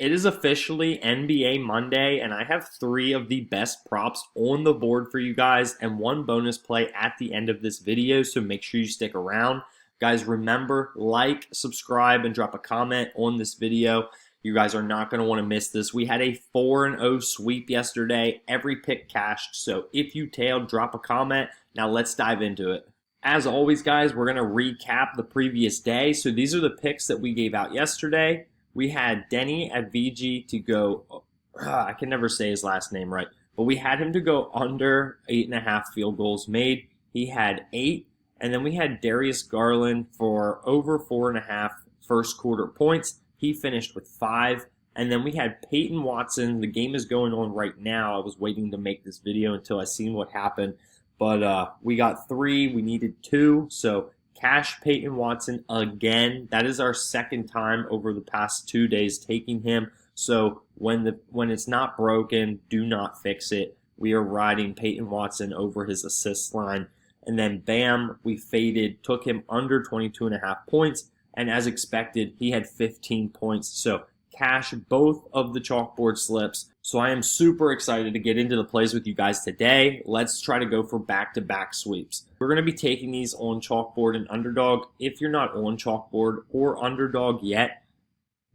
It is officially NBA Monday, and I have 3 of the best props on the board for you guys and 1 bonus play at the end of this video, so make sure you stick around. Guys, remember, like, subscribe, and drop a comment on this video. You guys are not going to want to miss this. We had a 4-0 sweep yesterday. Every pick cashed, so if you tailed, drop a comment. Now let's dive into it. As always, guys, we're going to recap the previous day. So these are the picks that we gave out yesterday. We had Denny at VG to go, I can never say his last name right, but we had him to go under 8.5 field goals made. He had 8, and then we had Darius Garland for over 4.5 first quarter points. He finished with 5, and then we had Peyton Watson. The game is going on right now. I was waiting to make this video until I seen what happened, but we got 3. We needed 2, so cash Peyton Watson again. That is our second time over the past 2 days taking him. So when it's not broken, do not fix it. We are riding Peyton Watson over his assist line. And then bam, we faded, took him under 22.5 points. And as expected, he had 15 points. So cash both of the chalkboard slips. So I am super excited to get into the plays with you guys today. Let's try to go for back-to-back sweeps. We're going to be taking these on Chalkboard and Underdog. If you're not on Chalkboard or Underdog yet,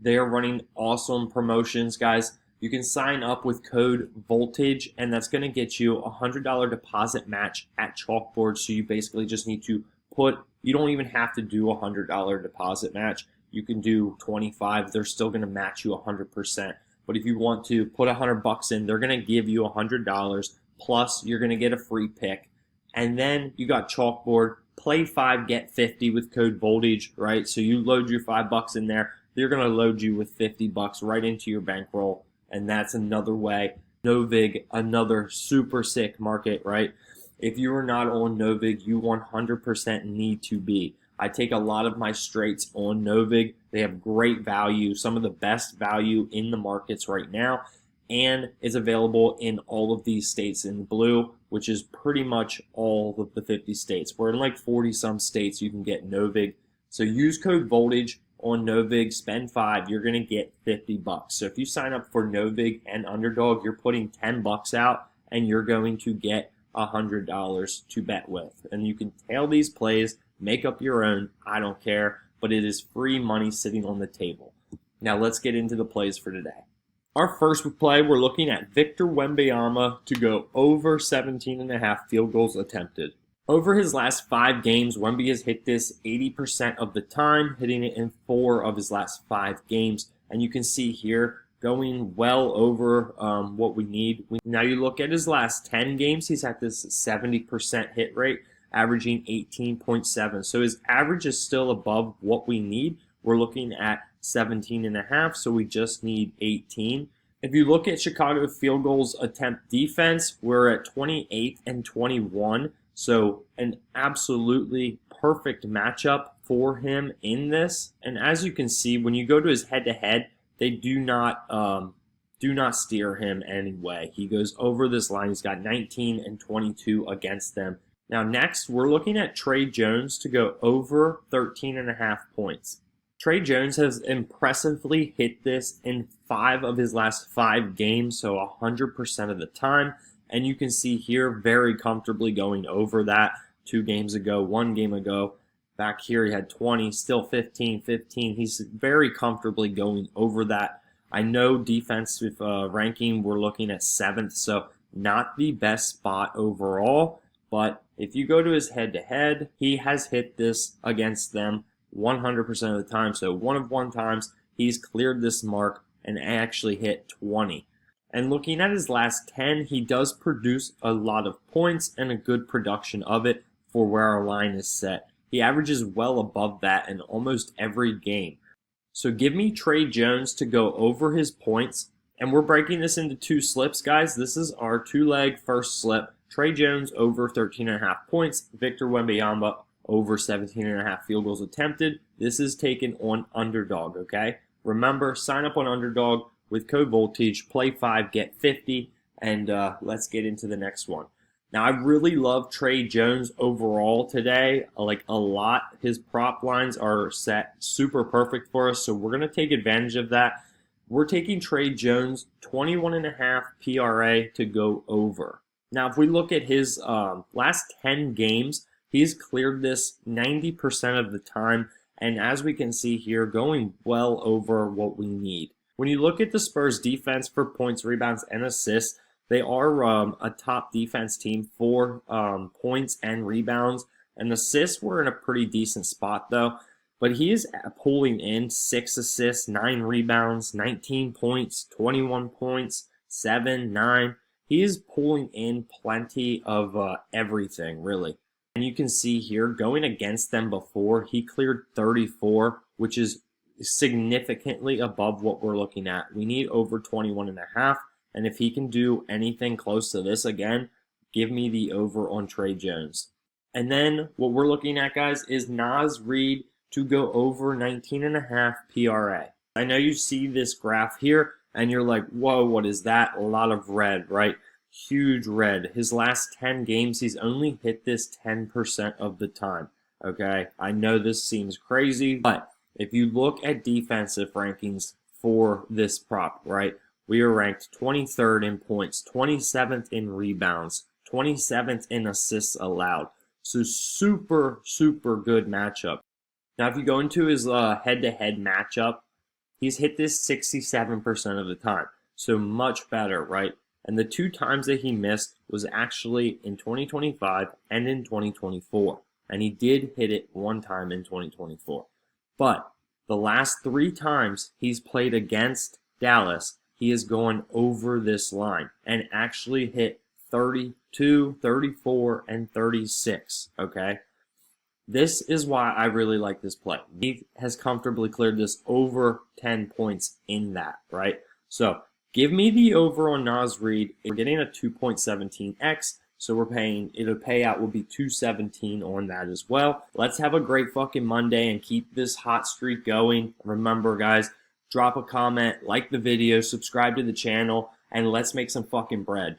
they are running awesome promotions, guys. You can sign up with code VOLTAGE, and that's going to get you a $100 deposit match at Chalkboard. So you basically just need to you don't even have to do a $100 deposit match. You can do 25. They're still going to match you 100%. But if you want to put $100 in, they're going to give you $100, plus you're going to get a free pick. And then you got Chalkboard, play 5, get 50 with code Voltage, right? So you load your $5 in there, they're going to load you with $50 right into your bankroll. And that's another way. Novig, another super sick market, right? If you are not on Novig, you 100% need to be. I take a lot of my straights on Novig. They have great value, some of the best value in the markets right now, and it's available in all of these states in blue, which is pretty much all of the 50 states. We're in like 40-some states you can get Novig. So use code Voltage on Novig, spend 5, you're going to get $50. So if you sign up for Novig and Underdog, you're putting $10 out, and you're going to get $100 to bet with. And you can tail these plays, make up your own, I don't care, but it is free money sitting on the table. Now let's get into the plays for today. Our first play, we're looking at Victor Wembanyama to go over 17.5 field goals attempted. Over his last 5 games, Wemby has hit this 80% of the time, hitting it in 4 of his last 5 games. And you can see here, going well over what we need. Now you look at his last 10 games, he's had this 70% hit rate, averaging 18.7. So his average is still above what we need. We're looking at 17.5, so we just need 18. If you look at Chicago field goals attempt defense, we're at 28th and 21. So an absolutely perfect matchup for him in this. And as you can see, when you go to his head-to-head, they do not steer him anyway. He goes over this line. He's got 19 and 22 against them. Now next, we're looking at Trey Jones to go over 13.5 points. Trey Jones has impressively hit this in 5 of his last 5 games, so 100% of the time. And you can see here very comfortably going over that 2 games ago, 1 game ago. Back here he had 20, still 15, 15. He's very comfortably going over that. I know defensive ranking, we're looking at 7th, so not the best spot overall. But if you go to his head-to-head, he has hit this against them 100% of the time. So 1 of 1 times, he's cleared this mark and actually hit 20. And looking at his last 10, he does produce a lot of points and a good production of it for where our line is set. He averages well above that in almost every game. So give me Trey Jones to go over his points. And we're breaking this into 2 slips, guys. This is our 2-leg first slip. Trey Jones over 13.5 points. Victor Wembanyama over 17.5 field goals attempted. This is taken on Underdog, okay? Remember, sign up on Underdog with code Voltage. Play 5, get 50. And let's get into the next one. Now, I really love Trey Jones overall today, like a lot. His prop lines are set super perfect for us, so we're going to take advantage of that. We're taking Trey Jones 21.5 PRA to go over. Now, if we look at his last 10 games, he's cleared this 90% of the time. And as we can see here, going well over what we need. When you look at the Spurs defense for points, rebounds, and assists, they are a top defense team for points and rebounds. And assists were in a pretty decent spot, though. But he is pulling in 6 assists, 9 rebounds, 19 points, 21 points, 7, 9. He is pulling in plenty of everything, really. And you can see here, going against them before, he cleared 34, which is significantly above what we're looking at. We need over 21.5. And if he can do anything close to this again, give me the over on Trey Jones. And then what we're looking at, guys, is Naz Reid to go over 19.5 PRA. I know you see this graph here and you're like, whoa, what is that? A lot of red, right? Huge red. His last 10 games, he's only hit this 10% of the time, okay? I know this seems crazy, but if you look at defensive rankings for this prop, right, we are ranked 23rd in points, 27th in rebounds, 27th in assists allowed. So super, super good matchup. Now, if you go into his head-to-head matchup, he's hit this 67% of the time. So much better, right? And the 2 times that he missed was actually in 2025 and in 2024. And he did hit it 1 time in 2024. But the last 3 times he's played against Dallas, he is going over this line and actually hit 32, 34, and 36, okay? This is why I really like this play. He has comfortably cleared this over 10 points in that, right? So give me the over on Naz Reid. We're getting a 2.17x, so we're paying, the payout will be 217 on that as well. Let's have a great fucking Monday and keep this hot streak going. Remember, guys, drop a comment, like the video, subscribe to the channel, and let's make some fucking bread.